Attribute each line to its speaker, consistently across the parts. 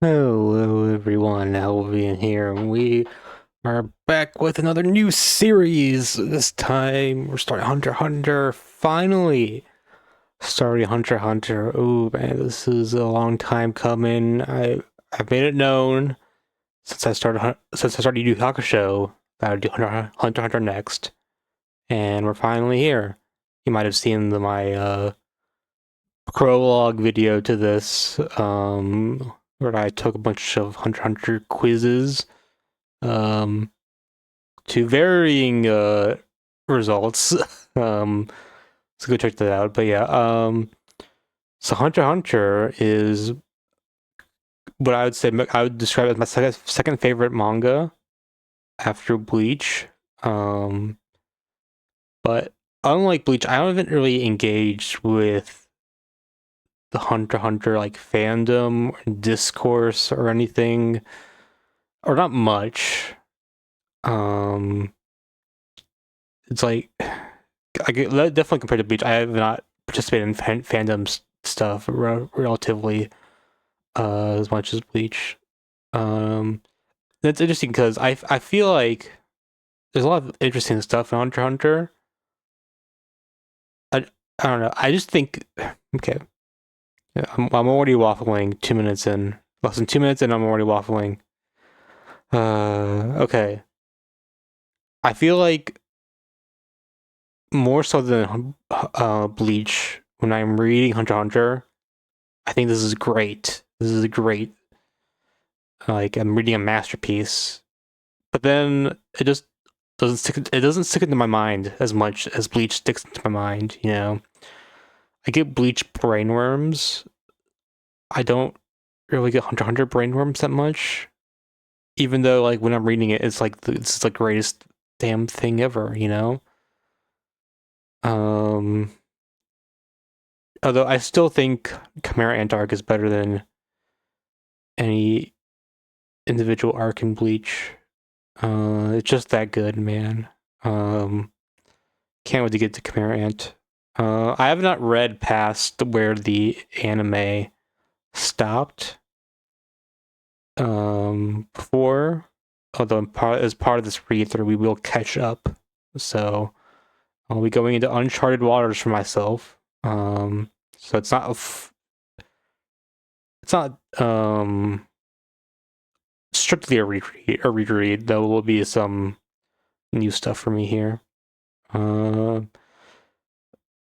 Speaker 1: Hello everyone, Alvin here, and we are back with another new series. This time we're starting Hunter x Hunter, finally! Starting Hunter x Hunter. Oh man, this is a long time coming. I've made it known since I started Yu Yu Hakusho that I would do Hunter x Hunter next. And we're finally here. You might have seen my prologue video to this, where I took a bunch of Hunter x Hunter quizzes, um, to varying results. So go check that out. But yeah, so Hunter x Hunter is what I would say. I would describe as my second favorite manga after Bleach. Um, but unlike Bleach, I haven't really engaged with the Hunter x Hunter like fandom or discourse or anything, or not much. Um, it's like I get definitely compared to Bleach. I have not participated in fandom stuff relatively as much as Bleach. Um, that's interesting because I feel like there's a lot of interesting stuff in Hunter x Hunter. I I don't know. I just think okay. Yeah, I'm already waffling 2 minutes in. Less than 2 minutes in, I'm already waffling. Okay. I feel like more so than Bleach, when I'm reading Hunter x Hunter, I think this is great. This is great. Like I'm reading a masterpiece, but then it just doesn't stick. It doesn't stick into my mind as much as Bleach sticks into my mind. You know, I get Bleach brainworms. I don't really get Hunter x Hunter brainworms that much, even though like when I'm reading it, it's like it's the greatest damn thing ever. You know. Um, Although I still think Chimera Ant arc is better than any individual arc in Bleach. It's just that good, man. Um, can't wait to get to Chimera Ant. I have not read past where the anime stopped. Before, although as part of this read through, we will catch up. So I'll be going into uncharted waters for myself. So it's not strictly a reread. There will be some new stuff for me here. Uh,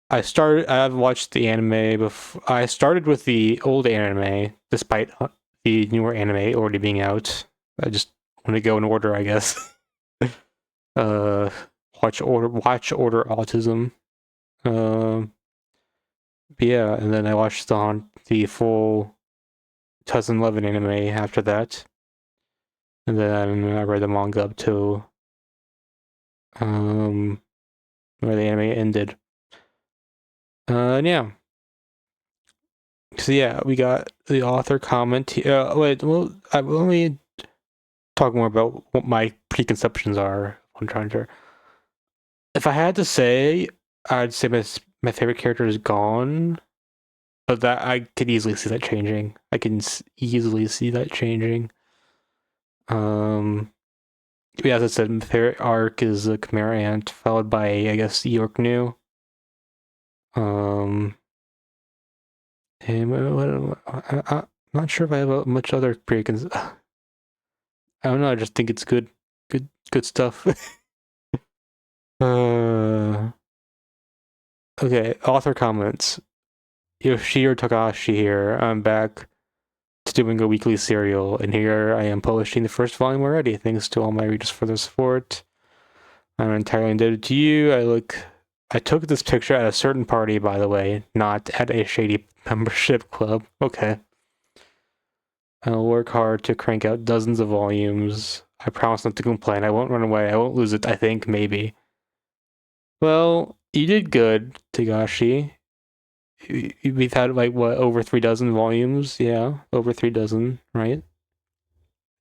Speaker 1: I've watched the anime before. I started with the old anime, despite the newer anime already being out. I just want to go in order, I guess. uh, watch order autism. Um, but yeah, and then I watched the full 2011 anime after that, and then I read the manga up to um where the anime ended. Yeah. So yeah, we got the author comment. Wait, well, let me talk more about what my preconceptions are on Hunter. If I had to say, I'd say my favorite character is Gone, but that I could easily see that changing. I can easily see that changing. Um, yeah, as I said, my favorite arc is the Chimera Ant, followed by I guess York New. Um, and I'm not sure if I have much other preconceptions. I don't know. I just think it's good stuff. uh, okay. Author comments. Yoshiro Takahashi here. I'm back to doing a weekly serial, and here I am publishing the first volume already. Thanks to all my readers for their support. I'm entirely indebted to you. I took this picture at a certain party, by the way, not at a shady membership club. Okay. I'll work hard to crank out dozens of volumes. I promise not to complain. I won't run away. I won't lose it. I think, maybe. Well, you did good, Tagashi. We've had like what, over 3 dozen volumes? Yeah, over 3 dozen, right?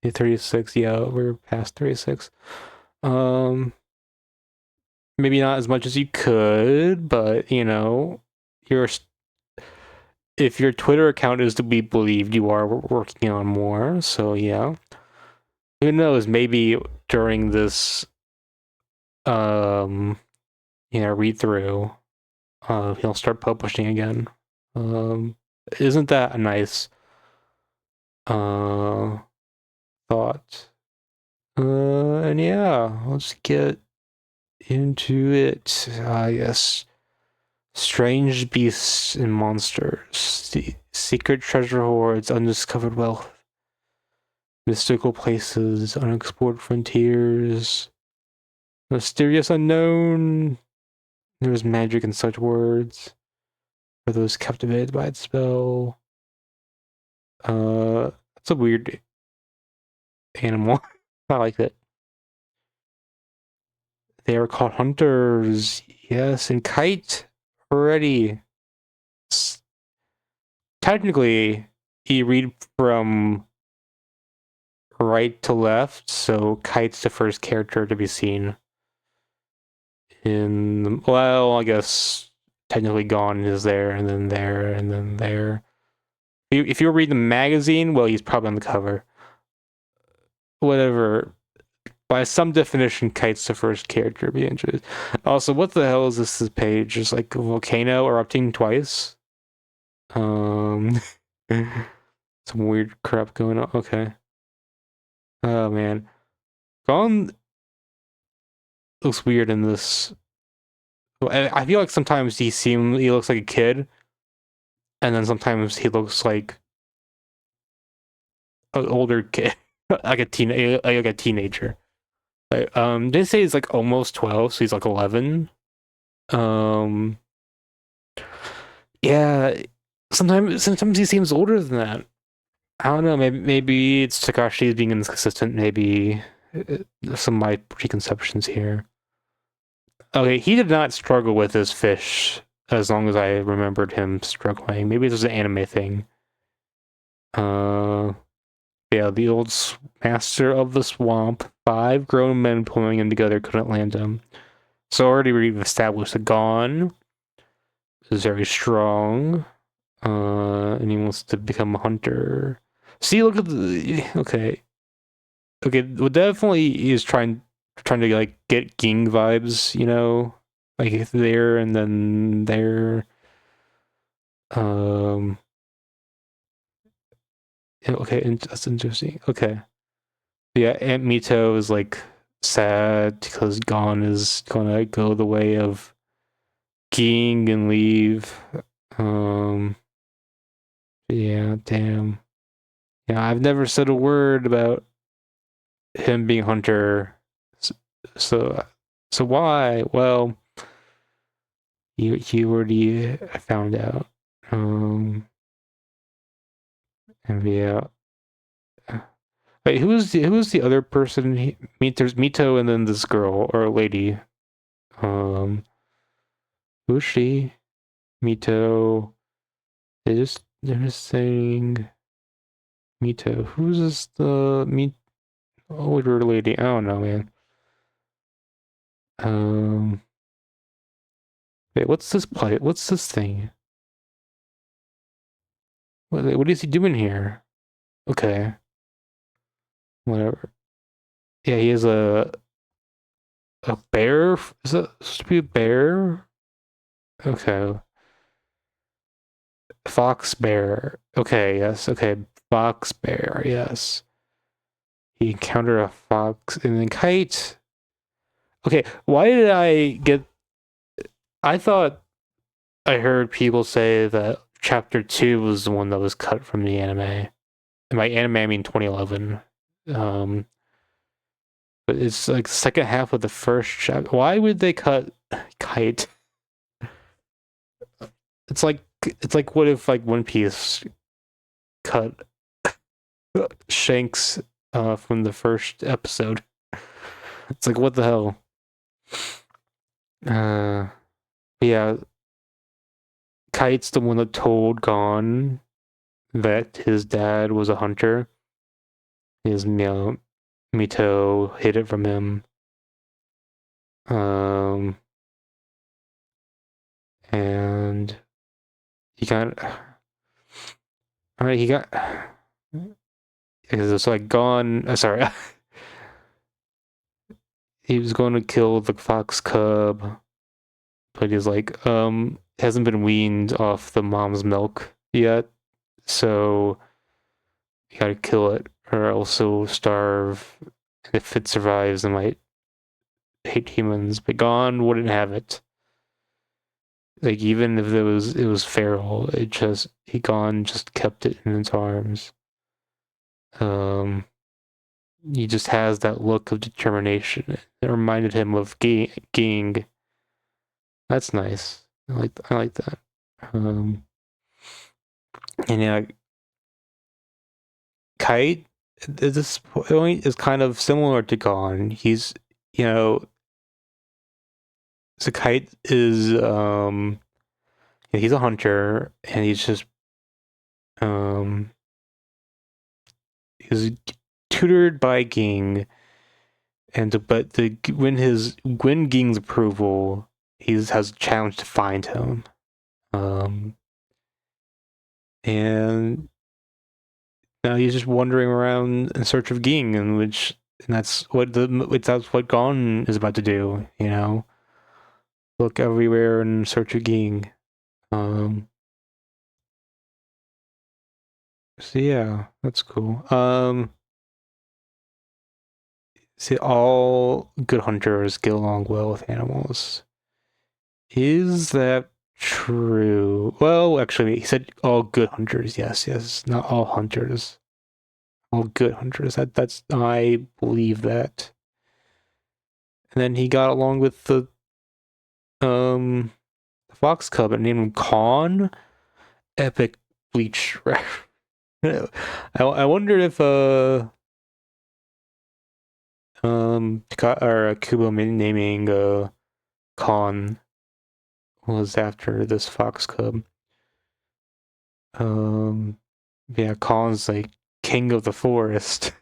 Speaker 1: 36. Yeah, we're past 36. Um, Maybe not as much as you could, but you're if your Twitter account is to be believed, you are working on more. So yeah, who knows? Maybe during this read through, he'll start publishing again. Um, isn't that a nice thought? And yeah, let's get into it. Yes. Strange beasts and monsters, secret treasure hoards, undiscovered wealth, mystical places, unexplored frontiers, mysterious unknown. There's magic in such words. For those captivated by its spell. It's a weird animal. I like it. They are called hunters. Yes, and kite already. Technically, you read from right to left, so kite's the first character to be seen in. Well, I guess technically Gone is there, and then there, and then there. If you read the magazine, well, he's probably on the cover. Whatever. By some definition, Kite's the first character to be introduced. Also, what the hell is this page? Just like a volcano erupting twice? Some weird crap going on. Okay. Oh man. Gone looks weird in this. I feel like sometimes he looks like a kid, and then sometimes he looks like an older kid, like a teenager. They say he's like almost 12, so he's like 11. Um, yeah, sometimes he seems older than that. I don't know. Maybe it's Takashi's being inconsistent. Maybe some of my preconceptions here. Okay, he did not struggle with his fish as long as I remembered him struggling. Maybe this was an anime thing. Yeah, the old master of the swamp. 5 grown men pulling him together couldn't land him. So already we've established that Gon is very strong. And he wants to become a hunter. See, look at the okay. Well, definitely is trying to like get Ging vibes, like there and then there. Um, yeah, okay, that's interesting. Okay, yeah, Aunt Mito is like sad because Gon is gonna go the way of Ging and leave. Um, yeah, damn. Yeah, I've never said a word about him being Hunter. So, so why? Well, you already found out. And yeah. Wait, who's the other person? There's Mito and then this girl or lady. Um, who's she? Mito. They're just saying Mito. Who's this older lady? I don't know, man. Um, wait, what's this play? What's this thing? What is he doing here? Okay, whatever. Yeah, he has a bear. Is that supposed to be a bear? Okay, fox bear. Okay, yes. Okay, fox bear. Yes. He encountered a fox and then kite. Okay, why did I get? I thought I heard people say that chapter 2 was the one that was cut from the anime. And by anime, I mean 2011. Um, but it's like the second half of the first chapter. Why would they cut kite? It's like what if like One Piece cut Shanks from the first episode? It's like what the hell? Yeah, Kite's the one that told Gon that his dad was a hunter. His Mito hid it from him. And he kind of All right, he got. So like gone. Sorry, he was going to kill the fox cub, but he's like, hasn't been weaned off the mom's milk yet, so you gotta kill it, or else it'll starve. And if it survives, it might hate humans. But Gon wouldn't have it. Like even if it was feral, it just Gon just kept it in its arms. Um, he just has that look of determination. It reminded him of Ging. That's nice. I like that. Um, and yeah, Kite at this point is kind of similar to Gon. He's you know, so Kite is he's a hunter and he's just um he's tutored by Ging, and but the when Ging's approval, he has a challenge to find him. Um, and now he's just wandering around in search of Ging, and that's what Gon is about to do. Look everywhere in search of Ging. Um, so yeah, that's cool. See, all good hunters get along well with animals. Is that true? Well, actually, he said all good hunters. Yes, yes, not all hunters. All good hunters. That's I believe that. And then he got along with um fox cub and named him Khan. Epic bleach. I wondered if or Kubo naming Khan was after this fox cub. Um, yeah, Khan's like king of the forest.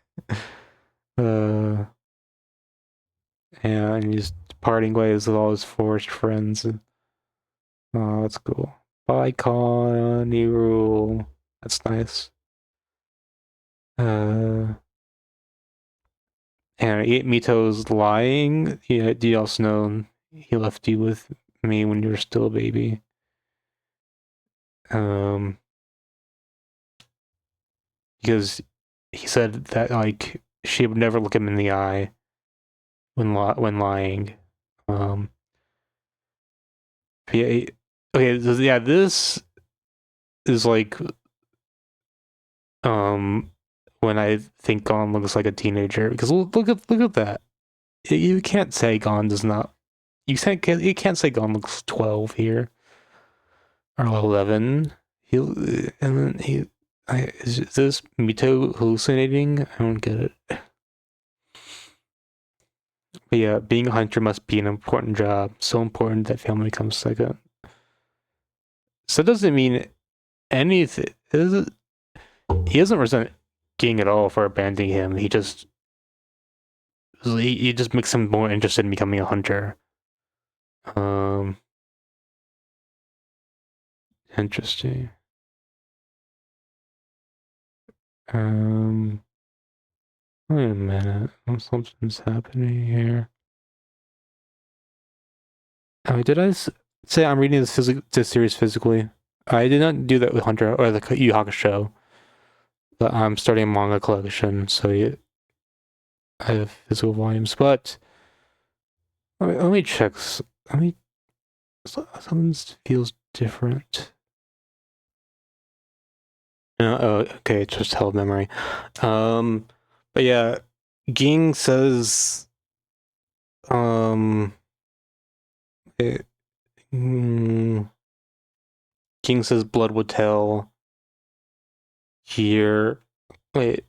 Speaker 1: uh, and he's parting ways with all his forest friends. Oh, that's cool. Bye, Khan. You rule. That's nice. Uh, and Mito's lying. Yeah, do you also know he left you with me when you were still a baby? Um, because he said that like she would never look him in the eye when lying. Um, yeah, okay, yeah, this is like um when I think Gon looks like a teenager because look at that. You can't say Gon does not. You can't say Gon looks 12 here or 11. He and then he. Is this Mito hallucinating? I don't get it. But yeah, being a hunter must be an important job. So important that family comes second. So it doesn't mean anything. He doesn't resent Ging at all for abandoning him. He just makes him more interested in becoming a hunter. Um, Interesting. Um, Wait a minute. Something's happening here. Oh, did I say I'm reading this series physically? I did not do that with Hunter or the Yu Hakusho, but I'm starting a manga collection, so I have physical volumes. But let me check. Let me. Something feels different. Oh, okay, it's just held memory. But yeah, Ging says, um, it, mm, Ging says blood would tell here. Wait,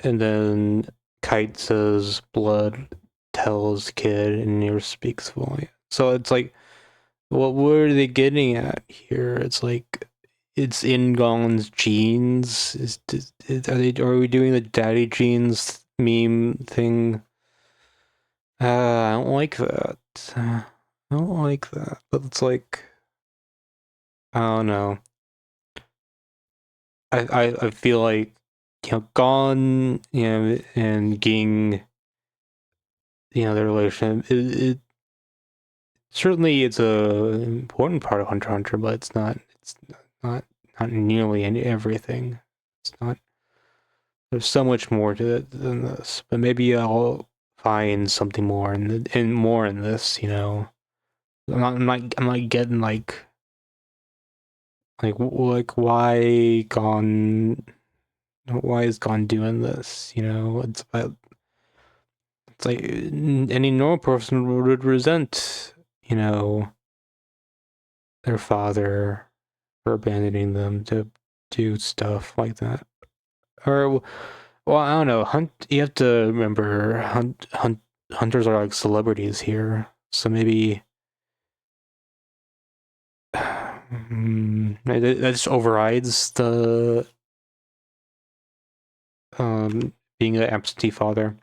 Speaker 1: and then Kite says blood tells kid and near speaks volume. So it's like, what were they getting at here? It's like it's in Gon's genes. Are we doing the daddy genes meme thing? I don't like that. I don't like that. But it's like, I don't know. I feel like, Gon, and Ging, their relationship, it certainly it's a important part of Hunter x Hunter, but not not nearly everything. It's not. There's so much more to it than this. But maybe I'll find something more more in this. I'm not getting why Gon. Why is Gon doing this? It's like any normal person would resent, their father for abandoning them to do stuff like that. Or, well, I don't know. You have to remember, hunters are like celebrities here, so maybe that just overrides the being an absentee father.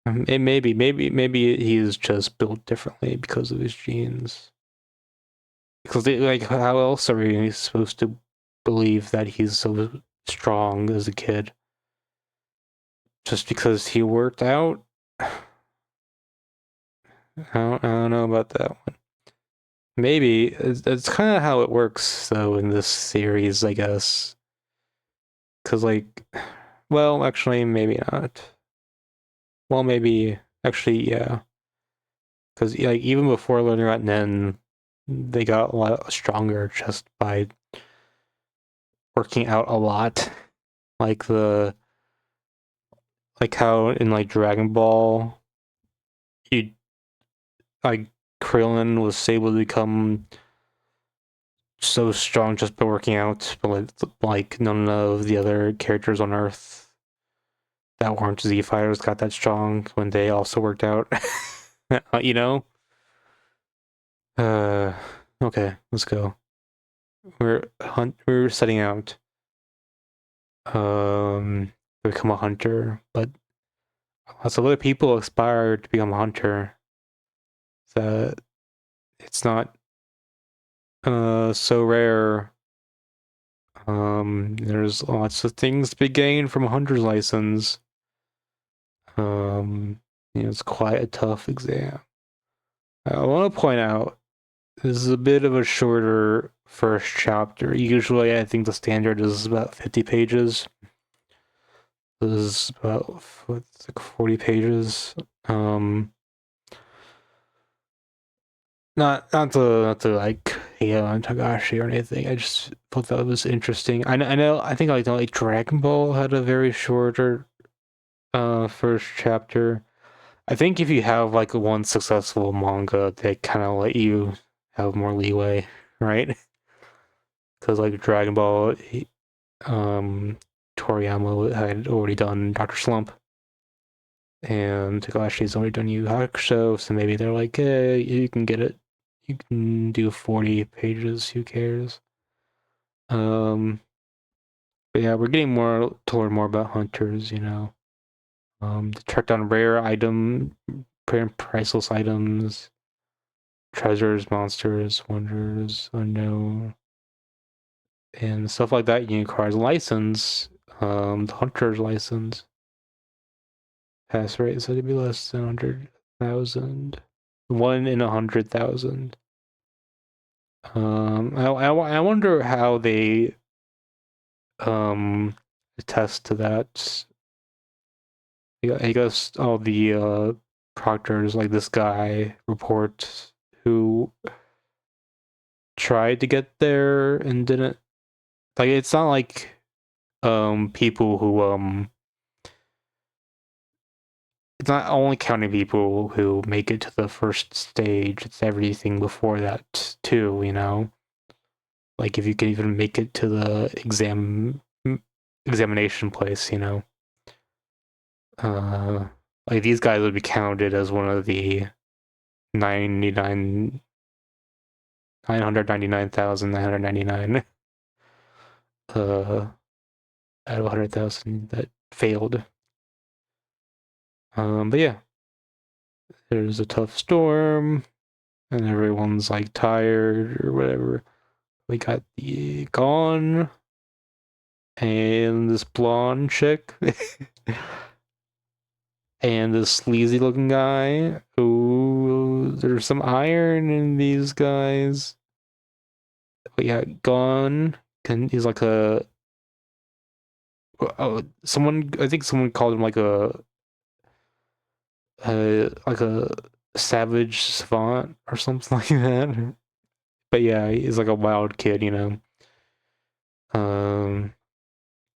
Speaker 1: Maybe he's just built differently because of his genes. Because how else are we supposed to believe that he's so strong as a kid? Just because he worked out? I don't know about that one. Maybe it's kind of how it works though in this series, I guess. Because well, actually, maybe not. Well, maybe actually, yeah. Because even before learning about Nen, they got a lot stronger just by working out a lot. Like how in Dragon Ball, you like Krillin was able to become so strong just by working out, but none of the other characters on Earth that weren't Z fighters got that strong when they also worked out. you know? Uh okay, let's go. We're setting out to become a hunter, but lots of other people aspire to become a hunter. That it's not so rare. There's lots of things to be gained from a hunter's license. It's quite a tough exam. I want to point out this is a bit of a shorter first chapter. Usually, I think the standard is about 50 pages. This is about 40 pages. Not to hate on Tagashi or anything. I just thought that was interesting. I know. I think Dragon Ball had a very shorter first chapter. I think if you have one successful manga, they kind of let you have more leeway, right? Because Dragon Ball, Toriyama had already done Doctor Slump, and Tagashi's already done Yu Hakusho, so maybe they're like, hey, you can get it. You can do 40 pages. Who cares? But yeah, we're getting more to learn more about hunters. To track down rare priceless items, treasures, monsters, wonders, unknown, and stuff like that. You require a license. The hunter's license. Pass rate is said to be less than 100,000. 1 in 100,000. I wonder how they attest to that. I guess all the proctors, like this guy, report who tried to get there and didn't. It's not like people who it's not only counting people who make it to the first stage, it's everything before that too. If you can even make it to the examination place. These guys would be counted as one of the 999,999 out of 100,000 that failed. But yeah, there's a tough storm, and everyone's tired or whatever. We got the Gon and this blonde chick, and this sleazy looking guy. Ooh, there's some iron in these guys. But yeah, Gon. He's like a someone. I think someone called him like a savage savant or something like that. But yeah, he's like a wild kid, you know.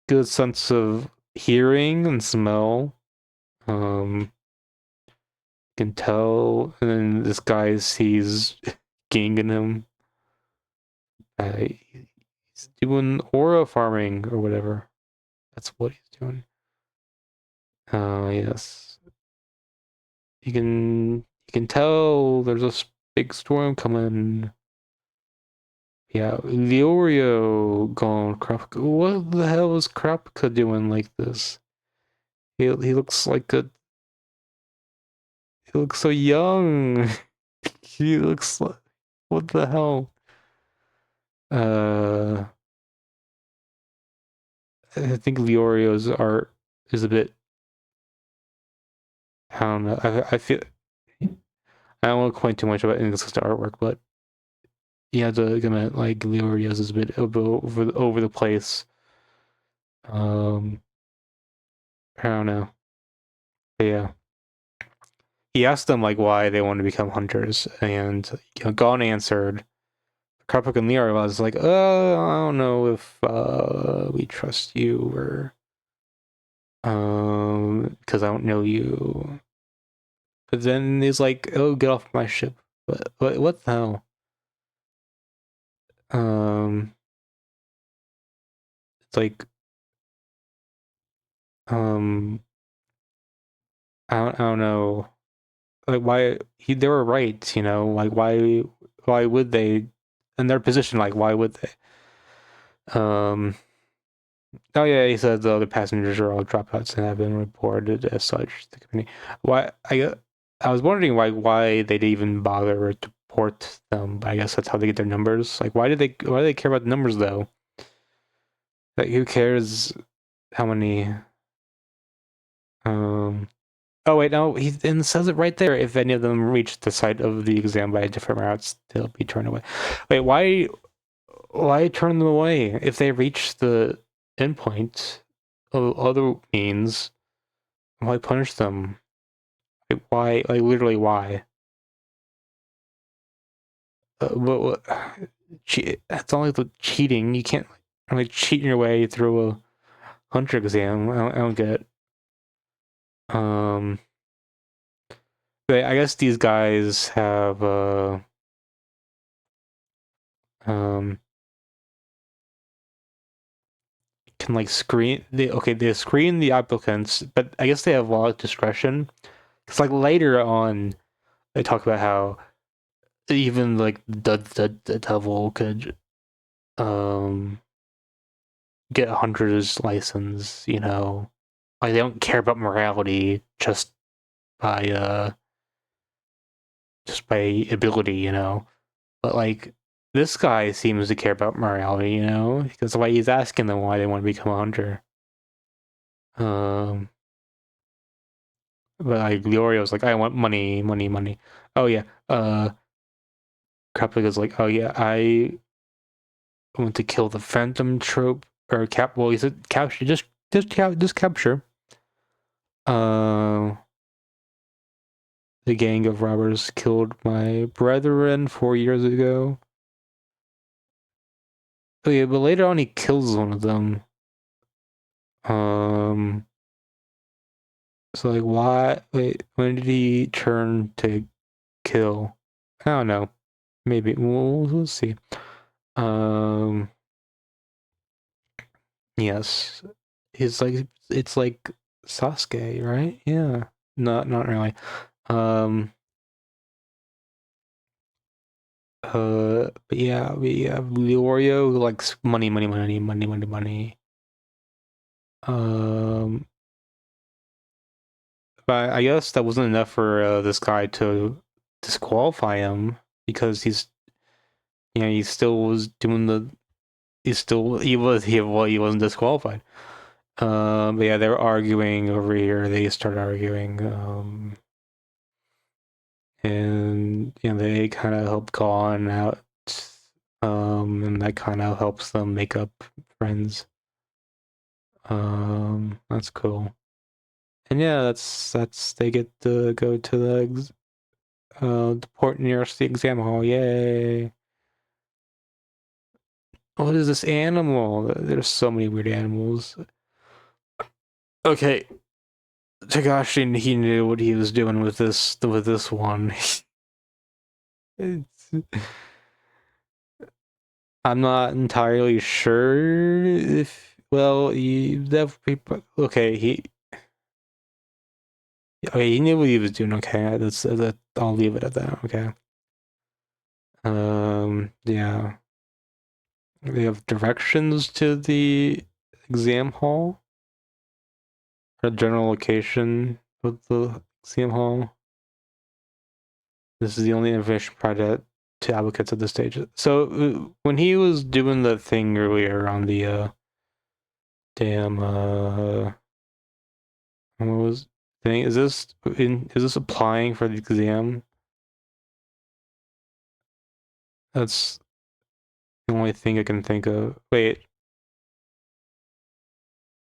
Speaker 1: Good sense of hearing and smell. Um, can tell. And then this guy sees ganging him. He's doing aura farming or whatever. That's what he's doing. Yes. You can tell there's a big storm coming. Yeah, the Oreo gone Krapka. What the hell is Krapka doing like this? He looks like a he looks so young. He looks like what the hell? Uh I think Leorio's art is a bit I don't know. I feel I don't want to complain too much about inconsistent artwork, but you have to admit like Leorio's is a bit over the place. I don't know. But yeah. He asked them like why they want to become hunters, and Gon answered. Karpuk and Lear was like, I don't know if we trust you or because I don't know you. But then he's like, oh, get off my ship. But what the hell? It's like um I don't know. Like why they were right, you know, like why would they in their position, like why would they? Oh yeah, he said the other passengers are all dropouts and have been reported as such. The company. Why I was wondering why they'd even bother to port them. But I guess that's how they get their numbers. Like why do they care about the numbers though? Like who cares how many? Um. Oh wait, no. He and says it right there. If any of them reach the site of the exam by different routes, they'll be turned away. Wait, why turn them away if they reach the endpoint of other means? Why punish them? Like, why? Like literally, why? What? That's only the cheating. You can't like cheat your way through a hunter exam. I don't get it. Um, but I guess these guys have um can like screen they screen the applicants, but I guess they have a lot of discretion. It's like later on they talk about how even like the devil could um get a hunter's license, you know. Like they don't care about morality by uh just by ability, you know. But like this guy seems to care about morality, you know, because why he's asking them why they want to become a hunter. Um but like Leorio's like, I want money, money, money. Oh yeah. Kraplik like, oh yeah, I want to kill the phantom trope or cap well he said capture just capture. Uh the gang of robbers killed my brethren 4 years ago. Oh yeah, but later on he kills one of them. Um, so like why wait, when did he turn to kill? I don't know. Maybe we'll see. Um, yes. He's like it's like Sasuke, right? Yeah. Not really. Um but yeah, we have Leorio who likes money, money, money, money, money, money. Um But I guess that wasn't enough for this guy to disqualify him because he still was doing the he wasn't disqualified. But yeah, they were arguing over here. They started arguing, and they kind of help Gon out, and that kind of helps them make up friends. That's cool. And yeah, that's they get to go to the port nearest the exam hall. Yay! What is this animal? There's so many weird animals. Okay, Tagashi, he knew what he was doing with this one. It's, I'm not entirely sure if okay, he knew what he was doing. Okay, I'll leave it at that. Okay. Yeah, they have directions to the exam hall, a general location of the exam hall. This is the only information provided to advocates at this stage. So when he was doing the thing earlier on the damn what was thing? Is this applying for the exam? That's the only thing I can think of. Wait,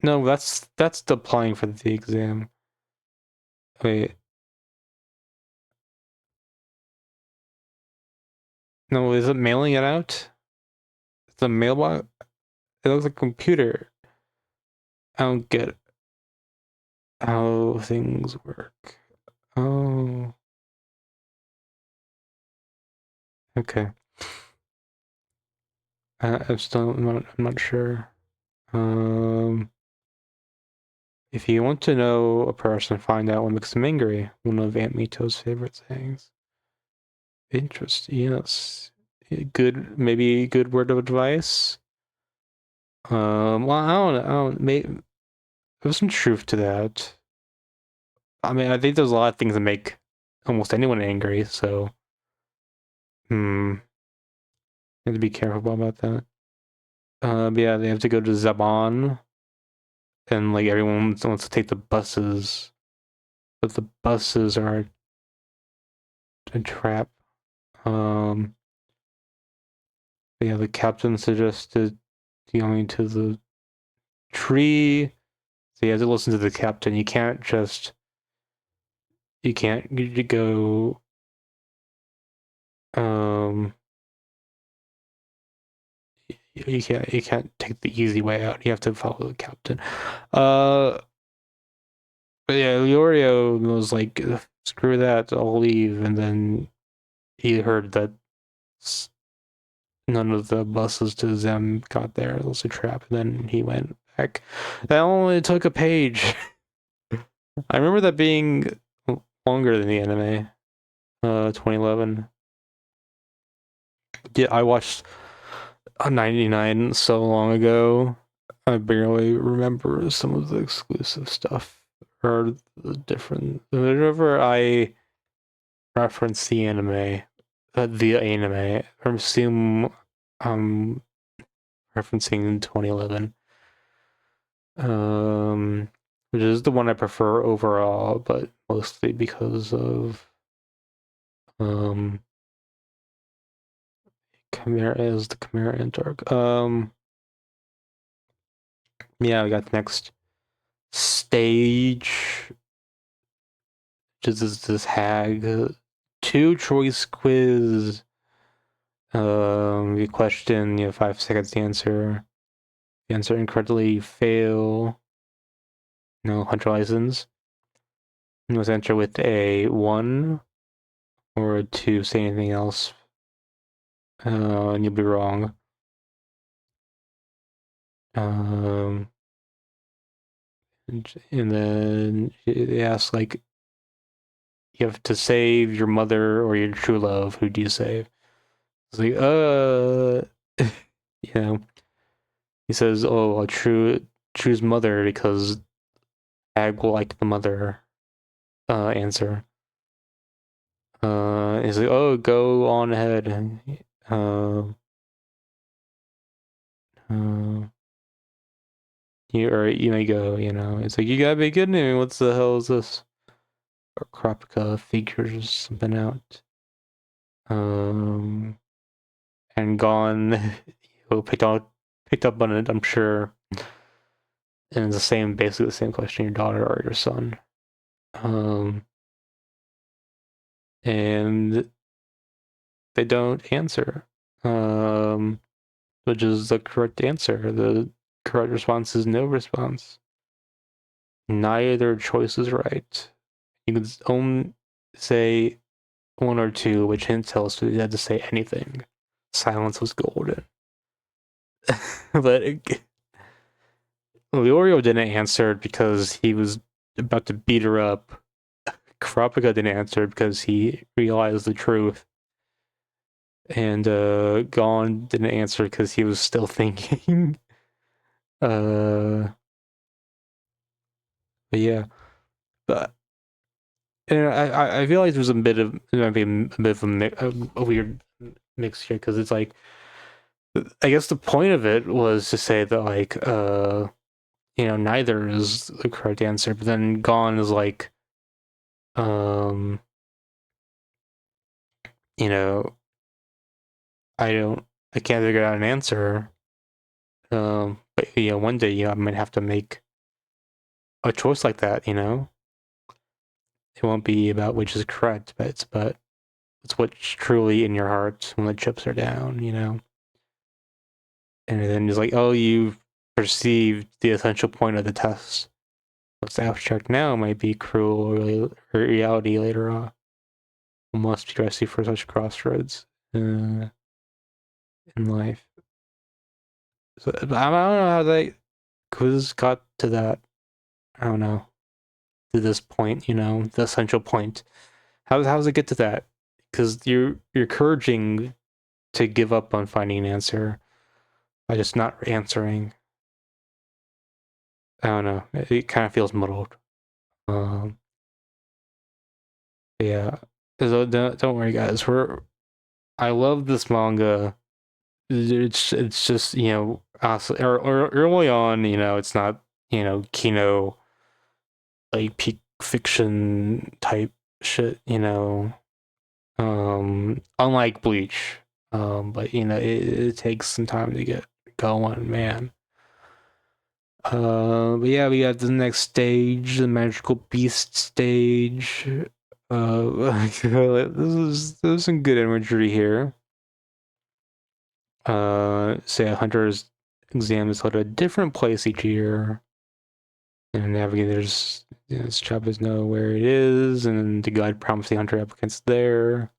Speaker 1: no, that's the applying for the exam. Wait, no, is it mailing it out? It's a mailbox. It looks like a computer. I don't get how things work. Oh, okay. I'm not sure. Um, if you want to know a person, find out what makes them angry. One of Aunt Mito's favorite sayings. Interesting. Yes. Maybe good word of advice. Well, I don't. Maybe there's some truth to that. I mean, I think there's a lot of things that make almost anyone angry. So, you have to be careful about that. But yeah, they have to go to Zaban, and like everyone wants to take the buses, but the buses are a trap. Yeah, the captain suggested going to the tree. So you have to listen to the captain. You can't you go you can't take the easy way out. You have to follow the captain. But yeah, Leorio was like, screw that, I'll leave. And then he heard that none of the buses to Zem got there. It was a trap. And then he went back. That only took a page. I remember that being longer than the anime. 2011. Yeah, I watched 99 so long ago. I barely remember some of the exclusive stuff or the different. Whenever I reference the anime, I assume I'm referencing 2011. Which is the one I prefer overall, but mostly because of Chimera is the Chimera Ant arc. Yeah, we got the next stage, which is this hag 2 choice quiz. You question, you have 5 seconds to answer. If you answer incorrectly, you fail. No hunter license. You must enter with a 1 or a 2, say anything else. And you'll be wrong. And then they ask, like, you have to save your mother or your true love. Who do you save? It's like, you know, he says, oh, I'll choose mother because Ag will like the mother answer. He's like, oh, go on ahead. You may go, it's like, you gotta be kidding me, what the hell is this? Or Kropka figures something out. And Gone, picked up on it, I'm sure. And it's basically the same question, your daughter or your son. And they don't answer. Which is the correct answer. The correct response is no response. Neither choice is right. You can only say one or two, which hints tells you had to say anything. Silence was golden. But Leorio didn't answer because he was about to beat her up. Kurapika didn't answer because he realized the truth. And Gon didn't answer because he was still thinking. But yeah. But I feel like there's a bit of a weird mix here, because it's like, I guess the point of it was to say that, like, neither is the correct answer, but then Gone is like, you know, I can't figure out an answer. But one day I might have to make a choice like that. It won't be about which is correct, but it's what's truly in your heart when the chips are down. And then it's like, oh, you've perceived the essential point of the test. What's abstract now might be cruel or reality later on. Must be rested for such crossroads in life. So, I don't know how that quiz got to that. I don't know, to this point. The essential point. How does it get to that? Because you're encouraging to give up on finding an answer by just not answering. I don't know. It kind of feels muddled. Yeah. So don't worry, guys. I love this manga. It's just early on. It's not Kino, like peak fiction type shit. Unlike Bleach. But it takes some time to get going, man. But yeah, we got the next stage, the magical beast stage. There's some good imagery here. Say a hunter's exam is held at a different place each year, and navigators, his job is know where it is, and the guide prompts the hunter applicants there.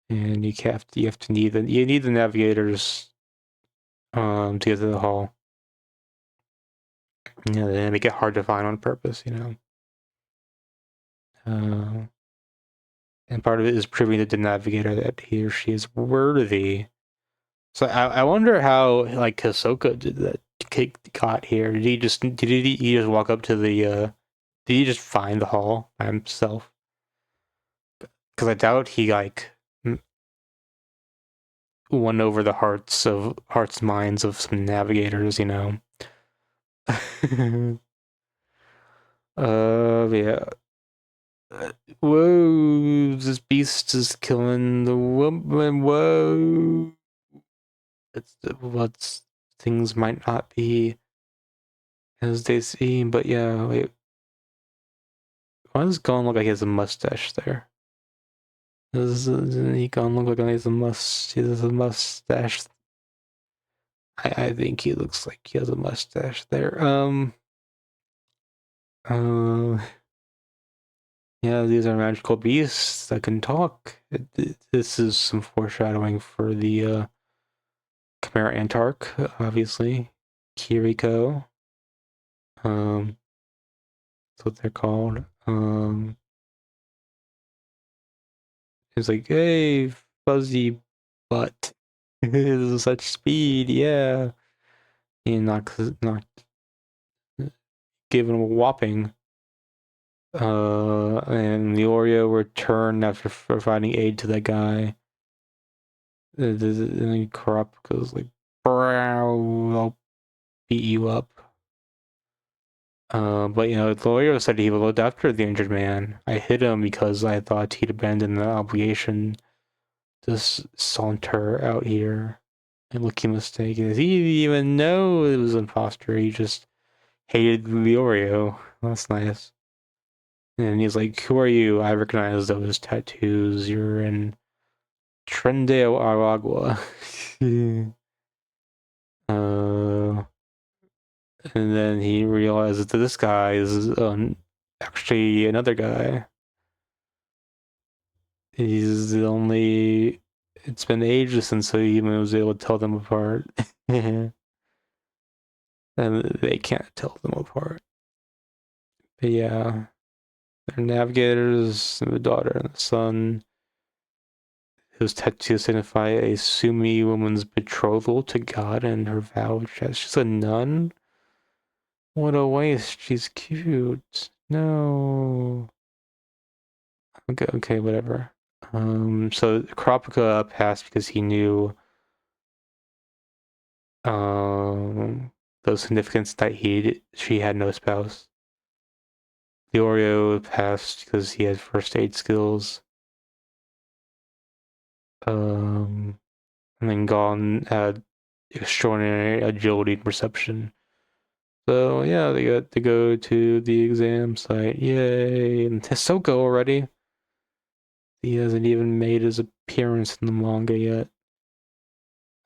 Speaker 1: And you need the navigators to get to the hall. They make it hard to find on purpose. And part of it is proving to the navigator that he or she is worthy. So I wonder how, like, Hisoka did that got here. Did he just walk up to the did he just find the hall by himself? Because I doubt he like won over the hearts minds of some navigators. Yeah. Whoa, this beast is killing the woman. Whoa. What's things might not be as they seem, but yeah, wait. Why does Gon look like he has a mustache there? Doesn't he Gon look like he has a mustache? I think he looks like he has a mustache there. Yeah, these are magical beasts that can talk. This is some foreshadowing for the Chimera Antark, obviously. Kiriko. That's what they're called. It's like, hey, fuzzy butt. This is such speed, yeah. And not giving him a whopping. And the Oreo returned after providing aid to that guy. And then Corrupt goes like, bro, I'll beat you up. But you know, the lawyer said he looked after the injured man. I hit him because I thought he'd abandoned the obligation to saunter out here and looking mistaken. He didn't even know it was an imposter. He just hated Leorio. That's nice. And he's like, "Who are you? I recognize those tattoos. You're in Trende Aragua." uh, and then he realizes that this guy is actually another guy. He's the only. It's been ages since he even was able to tell them apart. And they can't tell them apart. But yeah, they're navigators, the daughter and the son, whose tattoos signify a Sumi woman's betrothal to God and her vow. She's a nun? What a waste. She's cute. No. Okay, whatever. So Kropika passed because he knew the significance that she had no spouse. Leorio passed because he had first aid skills. And then Gon had extraordinary agility and perception. So yeah, they got to go to the exam site. Yay! And Hisoka already. He hasn't even made his appearance in the manga yet.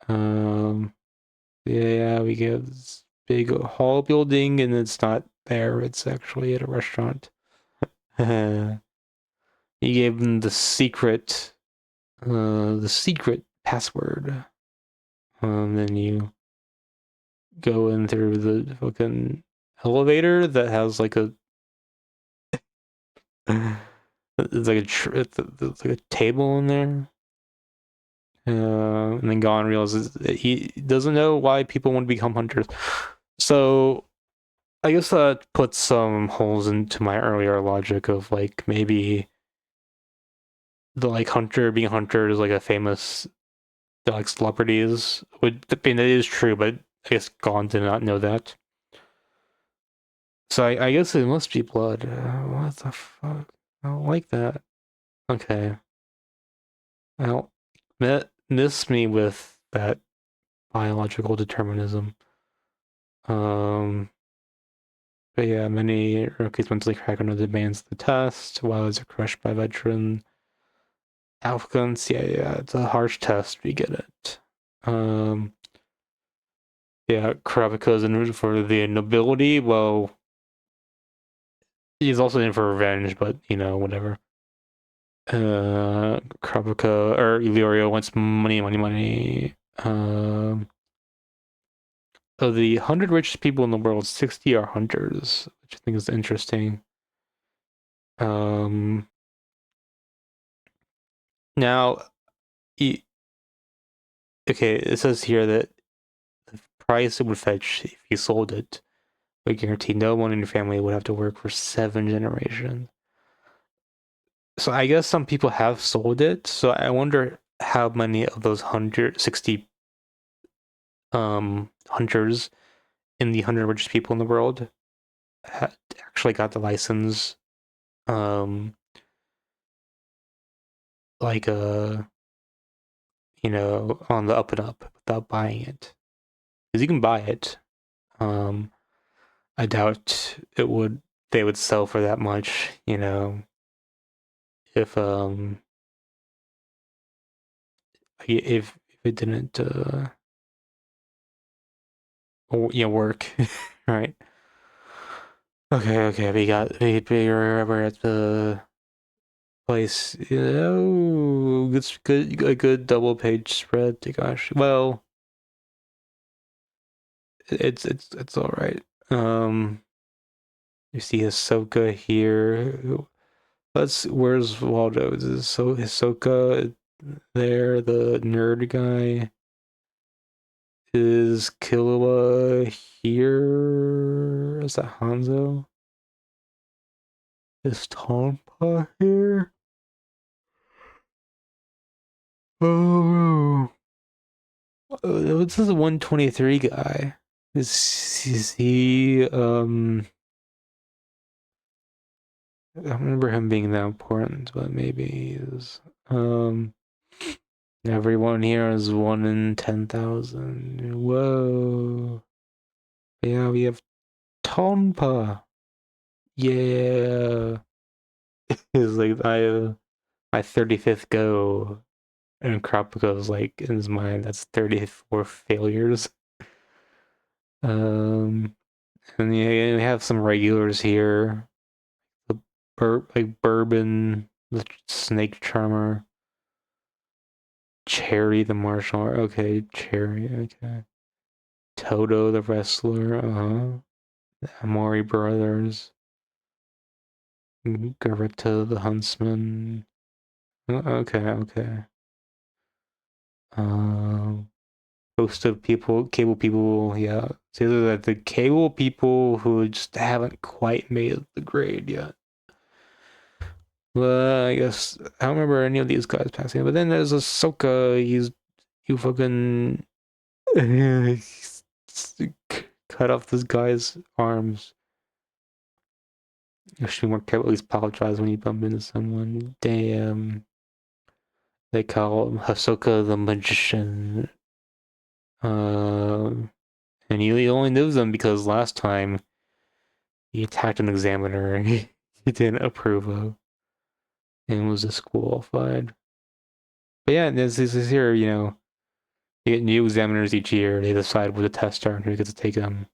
Speaker 1: Yeah, we get this big hall building, and it's not there. It's actually at a restaurant. He gave them the secret password. Then you go in through the fucking elevator that has like a it's like it's like a table in there. And then Gon realizes that he doesn't know why people want to become hunters. So I guess that puts some holes into my earlier logic of like maybe the like hunter being a hunter is like a famous like celebrities. Would I mean that is true, but I guess Gon did not know that. So I guess it must be blood. What the fuck? I don't like that. Okay. I don't miss me with that biological determinism. Um, but yeah, many rookies mentally crack under the demands of the test, while others are crushed by veteran applicants. Yeah, it's a harsh test. We get it. Um, yeah, Kurapika's in for the nobility. Well, he's also in for revenge, but you know, whatever. Kurapika or Illyrio wants money, money, money. Of the 100 richest people in the world, 60 are hunters, which I think is interesting. Um, now, okay, it says here that the price it would fetch if you sold it would guarantee no one in your family would have to work for 7 generations. So I guess some people have sold it. So I wonder how many of those 160 hunters in the 100 richest people in the world actually got the license. Um, like on the up and up without buying it. Because you can buy it. I doubt they would sell for that much, if if it didn't work. Right. Okay, we're at the place. It's good, a good double page spread. Gosh, well, it's all right. You see Hisoka here. Where's Waldo? Is Hisoka there? The nerd guy. Is Killua here? Is that Hanzo? Is Tonpa here? Oh, This is a 123 guy. Is he I don't remember him being that important, but maybe he is. Um Everyone here is 1 in 10,000. Whoa. Yeah, we have Tonpa. Yeah. It's like my 35th go, and Krapico's like in his mind that's 34 failures. Um and yeah, we have some regulars here. The Bourbon, the Snake Charmer, Cherry the martial art. Okay, Cherry, okay. Toto the wrestler, Amori Brothers, Garita the Huntsman. Okay, okay. Um, Host of people, cable people, yeah. So these are the cable people who just haven't quite made the grade yet. Well, I guess I don't remember any of these guys passing. But then there's Ahsoka. You fucking cut off this guy's arms. You should be more careful. At least apologize when you bump into someone. Damn. They call him Ahsoka the Magician. And he only knows them because last time he attacked an examiner he didn't approve of and was disqualified. But yeah, this is here, you get new examiners each year. They decide what the tests are and who gets to take them.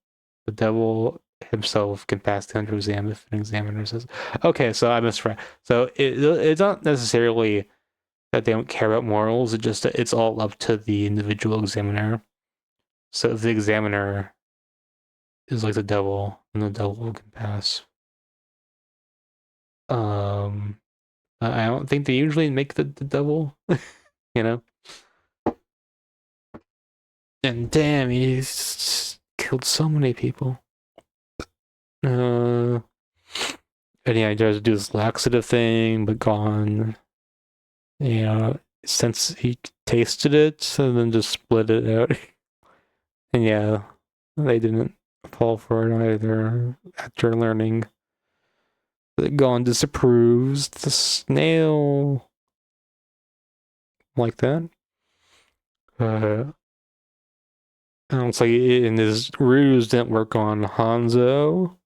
Speaker 1: The devil himself can pass the under exam if an examiner says, okay, so I misread. So it's not necessarily that they don't care about morals, it's just that it's all up to the individual examiner. So if the examiner is like the devil, then the devil can pass. Um, I don't think they usually make the devil, you know? And damn, he's killed so many people. And yeah, he tries to do this laxative thing, but gone. Yeah, since he tasted it and then just split it out. And yeah, they didn't fall for it either after learning that Gon disapproves the snail like that. Uh, and it's like in his ruse didn't work on Hanzo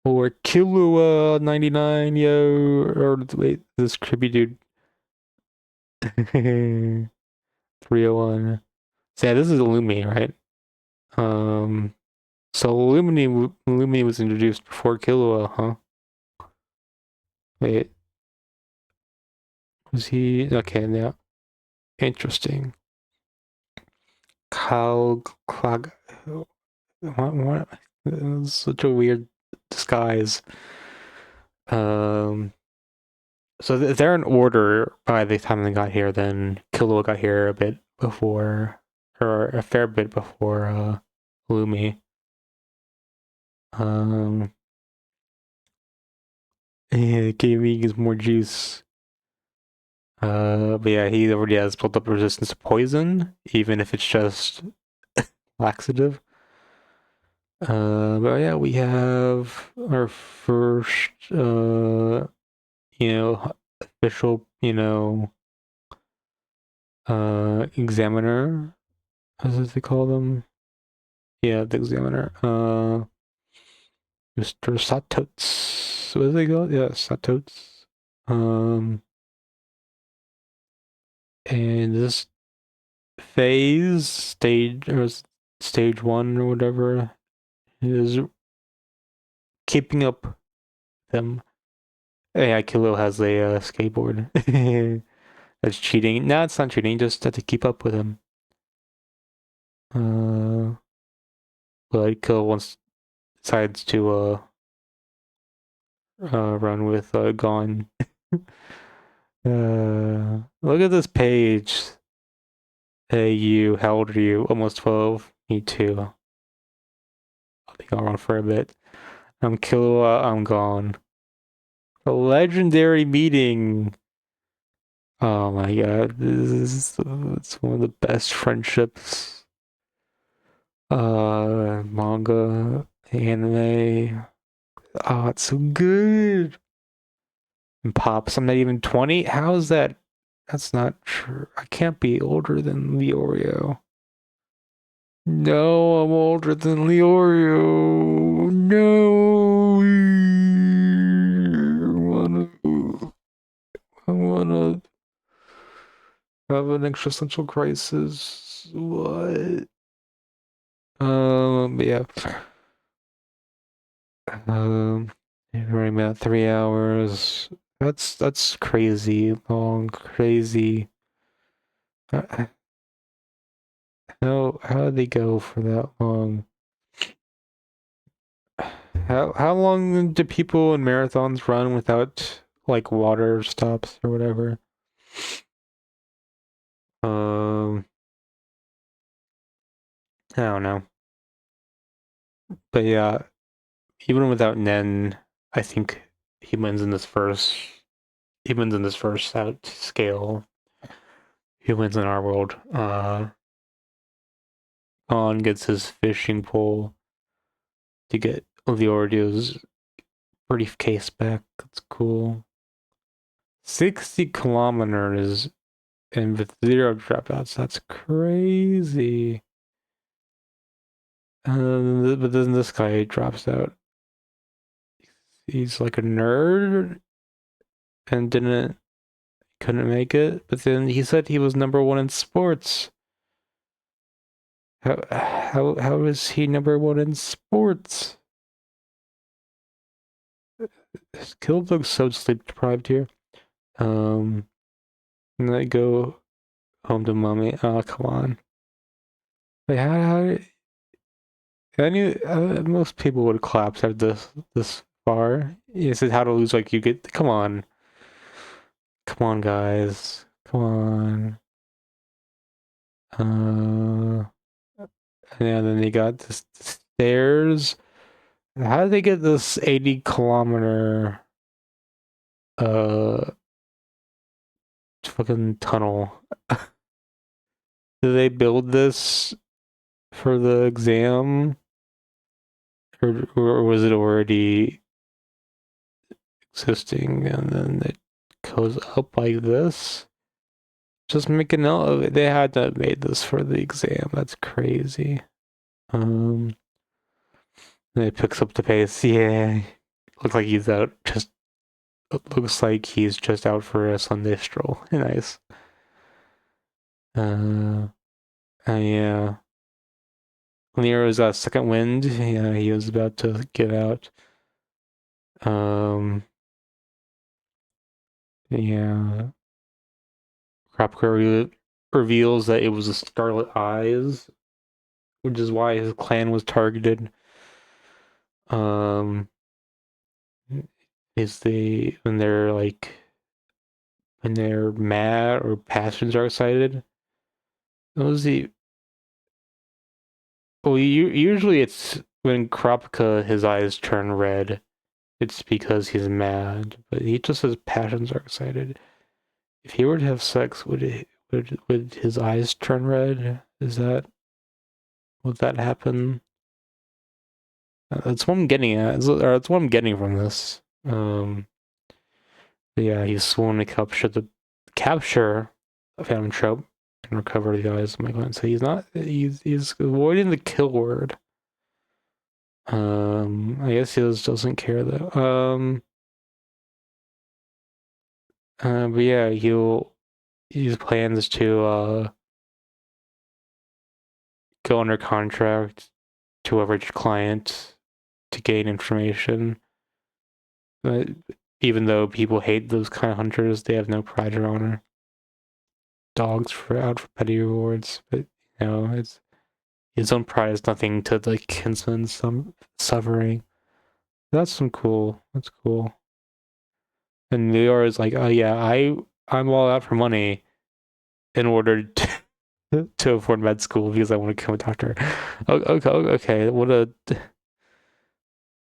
Speaker 1: or Killua 99, yo, or wait, this creepy dude 301. So yeah, this is Illumi, right? Um, so Illumi was introduced before Killua, huh? Wait, was he okay? Now, interesting. Kyle Clog. What? Such a weird disguise. Um, so if they're in order by the time they got here, then Killua got here a bit before, or a fair bit before Lumi. Um, yeah, gave me more juice. But yeah, he already has built up resistance to poison, even if it's just laxative. But yeah, we have our first, official, examiner. As they call them? Yeah, the examiner. Mr. Satots. What do they call? Yeah, Satots. Um, and this phase, stage one or whatever, is keeping up them. Yeah, Kilo has a skateboard. That's cheating. No, it's not cheating. Just have to keep up with him. But Kilo once decides to run with Gon. Look at this page. Hey, you. How old are you? Almost 12. Me too. I think I'll run for a bit. I'm Kilo. I'm gone. A legendary meeting. Oh my god, this is it's one of the best friendships. Manga, anime. Oh, it's so good. And Pops, I'm not even 20. How is that? That's not true. I can't be older than Leorio. No, I'm older than Leorio. No. I wanna have an existential crisis. What? Yeah. Um, running about 3 hours. That's crazy long, crazy. Uh, how did they go for that long? How long do people in marathons run without like water stops or whatever? Um, I don't know. But yeah, even without Nen, I think he wins in this first. He wins in this first out scale. He wins in our world. On gets his fishing pole to get Leordio's briefcase back. That's cool. 60 kilometers and with 0 dropouts. That's crazy. But then this guy drops out. He's like a nerd and couldn't make it. But then he said he was #1 in sports. How is he #1 in sports? His kid looks so sleep deprived here. And I go home to mommy. Oh, come on. Like most people would collapse at this far. You said how to lose like you get. Come on, guys. Come on. Yeah. Then they got the stairs. How did they get this 80-kilometer uh fucking tunnel? Did they build this for the exam, or was it already existing and then it goes up like this? Just make a note of it. They had to have made this for the exam. That's crazy. Um, and it picks up the pace. Yeah, looks like he's out. Just looks like he's just out for a Sunday stroll. Nice. Uh, yeah. Nero's got second wind. Yeah, he was about to get out. Um, yeah. Kropka reveals that it was the Scarlet Eyes, which is why his clan was targeted. Um, is when they're mad or passions are excited. Those the well, usually it's when Kropka his eyes turn red. It's because he's mad, but he just says passions are excited. If he were to have sex, would his eyes turn red? Would that happen? That's what I'm getting at. Or that's what I'm getting from this. But yeah, he's sworn to capture a Phantom Trope and recover the eyes of my clan. So he's avoiding the kill word. I guess he doesn't care though. But yeah, his plans to go under contract to a rich client to gain information. But even though people hate those kind of hunters, they have no pride or honor. Dogs out for petty rewards, but it's his own pride is nothing to the kinsman's suffering. That's some cool. That's cool. And Lior is like, oh yeah, I'm all out for money in order to afford med school because I want to become a doctor. Okay. What a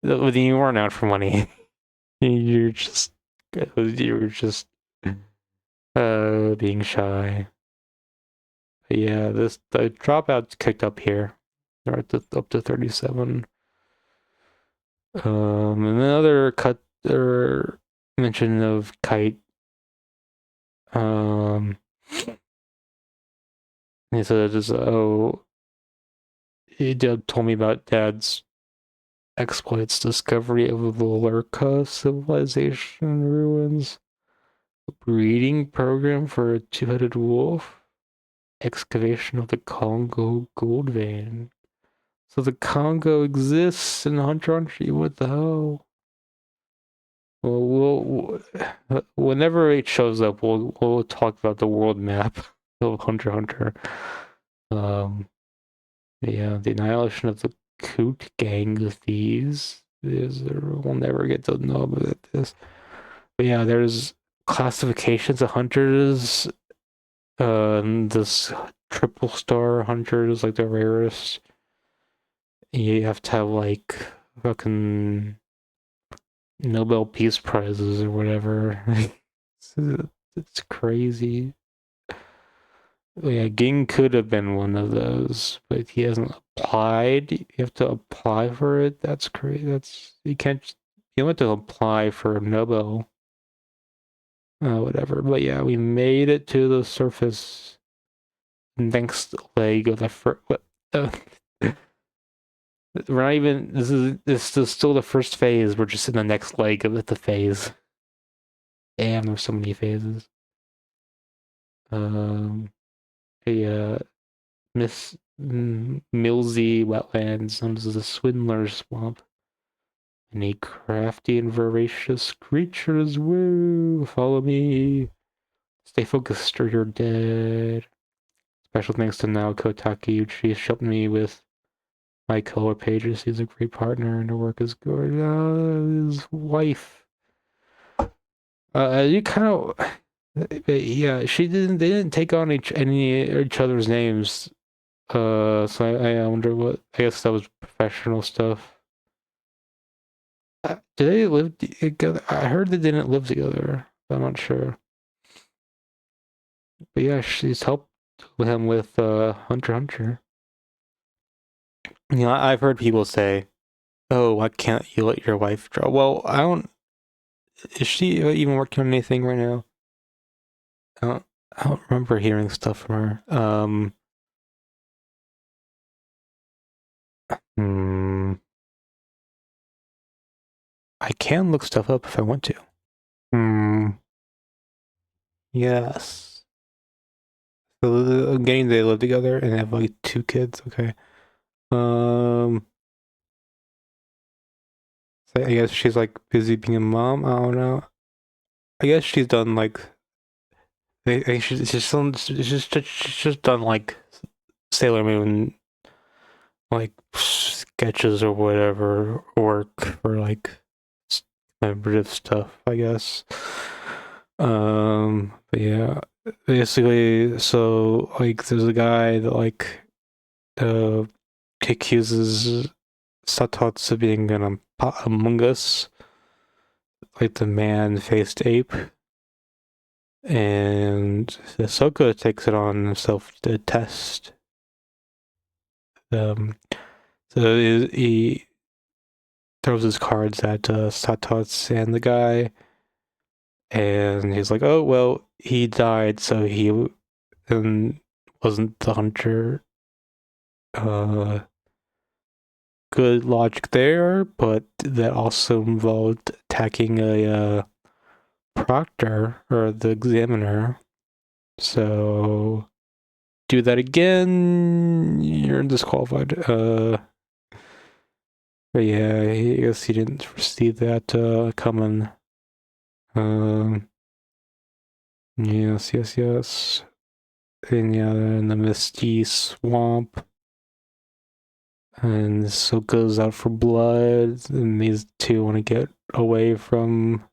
Speaker 1: you weren't out for money. You're just Being shy. But yeah, the dropouts kicked up here. They're up to 37. Another cut or mention of Kite. He said, he told me about Dad's exploits, discovery of the Lurka civilization ruins, a breeding program for a two-headed wolf, excavation of the Congo gold vein. So the Congo exists in Hunter x Hunter. What the hell? Well, whenever it shows up, we'll talk about the world map of Hunter x Hunter. Yeah, the annihilation of the Coot gang of thieves. We'll never get to know about this. But yeah, there's classifications of hunters. This triple star hunters, like the rarest. You have to have like fucking Nobel Peace Prizes or whatever. It's crazy. Yeah, Ging could have been one of those, but he hasn't applied. You have to apply for it. That's crazy. You can't. You have to apply for a Nobel. Whatever. But yeah, we made it to the surface. Next leg of the first. What? We're not even. This is still the first phase. We're just in the next leg of the phase. Damn, there's so many phases. Yeah. Miss Millsy wetlands, known as the Swindler's Swamp. Any crafty and voracious creatures, woo! Follow me. Stay focused or you're dead. Special thanks to Naoko Takeuchi. She helped me with my color pages. He's a great partner and her work is good. His wife. You kind of. Yeah, she didn't. They didn't take on each other's names. So I wonder what. I guess that was professional stuff. Do they live together? I heard they didn't live together. I'm not sure. But yeah, she's helped him with Hunter x Hunter. You know, I've heard people say, "Oh, why can't you let your wife draw?" Well, I don't. Is she even working on anything right now? I don't remember hearing stuff from her. Hmm. I can look stuff up if I want to. Yes. So I'm getting they live together and have like 2 kids. Okay. Um. So I guess she's like busy being a mom. I don't know. I guess she's done like. She's just done like Sailor Moon, like sketches or whatever work for like collaborative stuff. I guess. But yeah, basically, so like, there's a guy that like uh accuses Satats of being an Among Us, like the man-faced ape, and Ahsoka takes it on himself to test. Um, so he throws his cards at Satats and the guy, and he's like, "Oh well, he died, so he wasn't the hunter." Good logic there, but that also involved attacking a proctor or the examiner. So do that again, you're disqualified. But yeah, I guess he didn't foresee that coming. Um, yes. And yeah, they're in the misty swamp. And so goes out for blood, and these two want to get away from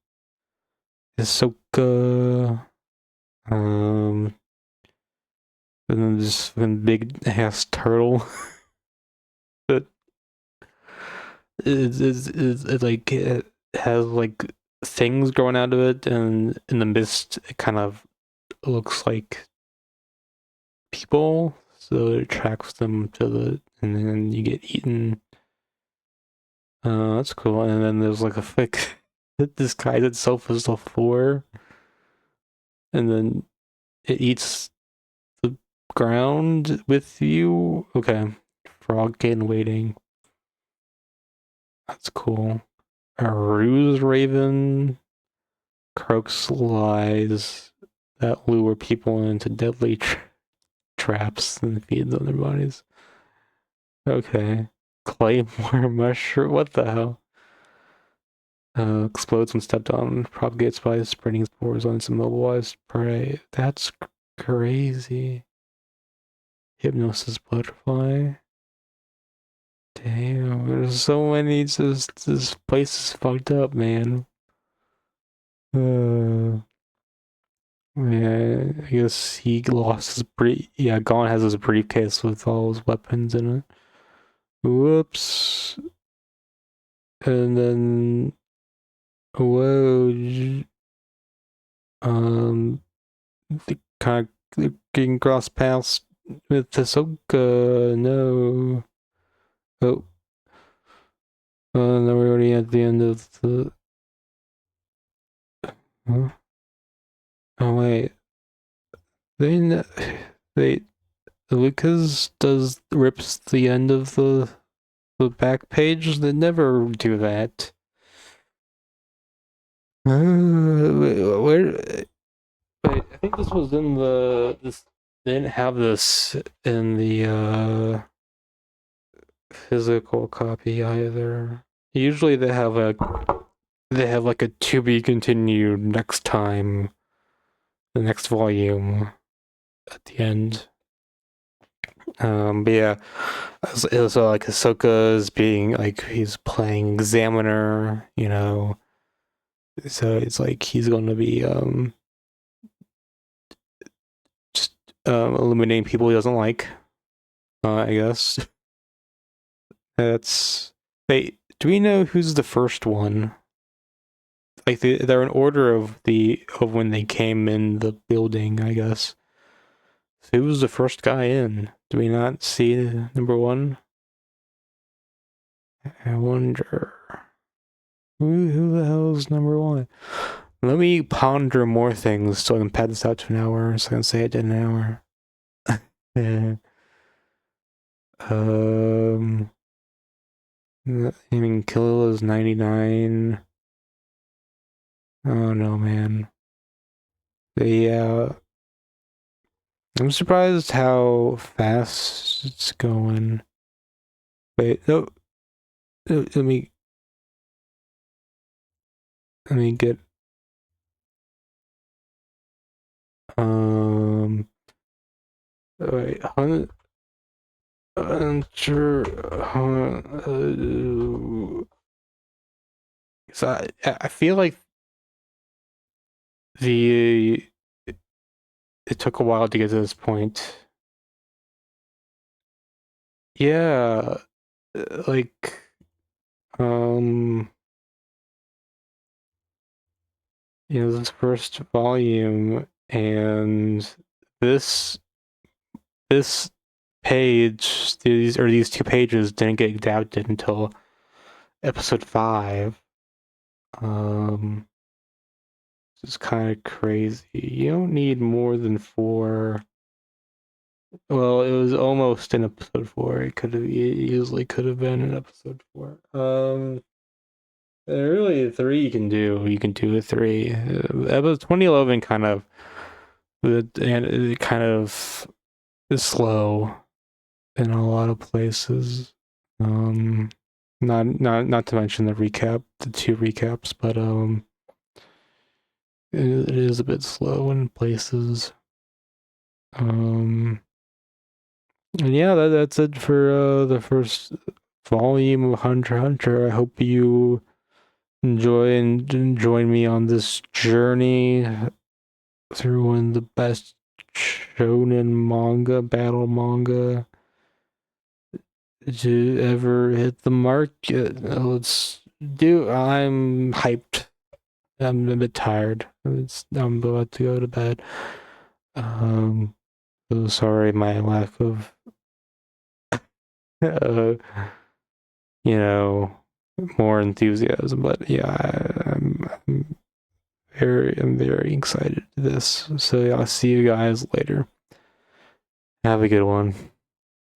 Speaker 1: Ahsoka. And then this big ass turtle that it has like things growing out of it, and in the mist, it kind of looks like people, so it tracks them to and then you get eaten. That's cool. And then there's like a fake disguise itself as the floor, and then it eats the ground with you. Okay, frog gain waiting. That's cool. A ruse raven croaks lies that lure people into deadly traps and feeds on their bodies. Okay. Claymore mushroom. What the hell? Explodes when stepped on. Propagates by spreading spores on its immobilized prey. That's crazy. Hypnosis butterfly. Damn, there's so many. This place is fucked up, man. Yeah, I guess he lost his yeah, Gon has his briefcase with all his weapons in it. Whoops. And then whoa, they kind of getting cross paths with Hisoka. No. Oh, no, we're already at the end of the. Huh? Oh wait, they they Lucas does rips the end of the back page. They never do that. Where? Wait, I think this was in this. They didn't have this in the physical copy either. Usually they have like a to be continued next time, the next volume at the end. But yeah, it was like Ahsoka is being like he's playing examiner, you know. So it's like he's going to be just eliminating people he doesn't like. I guess that's. Wait, do we know who's the first one? Like they're in order of when they came in the building, I guess. So who was the first guy in? Do we not see number one? I wonder who the hell is number one. Let me ponder more things so I can pad this out to an hour, so I can say I did an hour. Yeah. I mean, Killua is 99. Oh no, man. Yeah. I'm surprised how fast it's going. Wait, no. Let me get wait, Hunter, so I feel like the it took a while to get to this point. Yeah, like this first volume and this this page, these two pages didn't get adapted until episode 5. It's kind of crazy. You don't need more than 4. Well, it was almost in episode 4. It easily could have been in episode 4. Really 3 you can do. You can do a 3. Episode 2011 kind of and it kind of is slow in a lot of places. Not to mention the 2 recaps, but it is a bit slow in places. And yeah, that's it for the first volume of Hunter x Hunter. I hope you enjoy and join me on this journey through one of the best shonen manga, battle manga to ever hit the market. Let's do. I'm hyped. I'm a bit tired. I'm about to go to bed. So sorry my lack of uh, you know, more enthusiasm, but yeah, I'm very excited to this. So yeah, I'll see you guys later. Have a good one.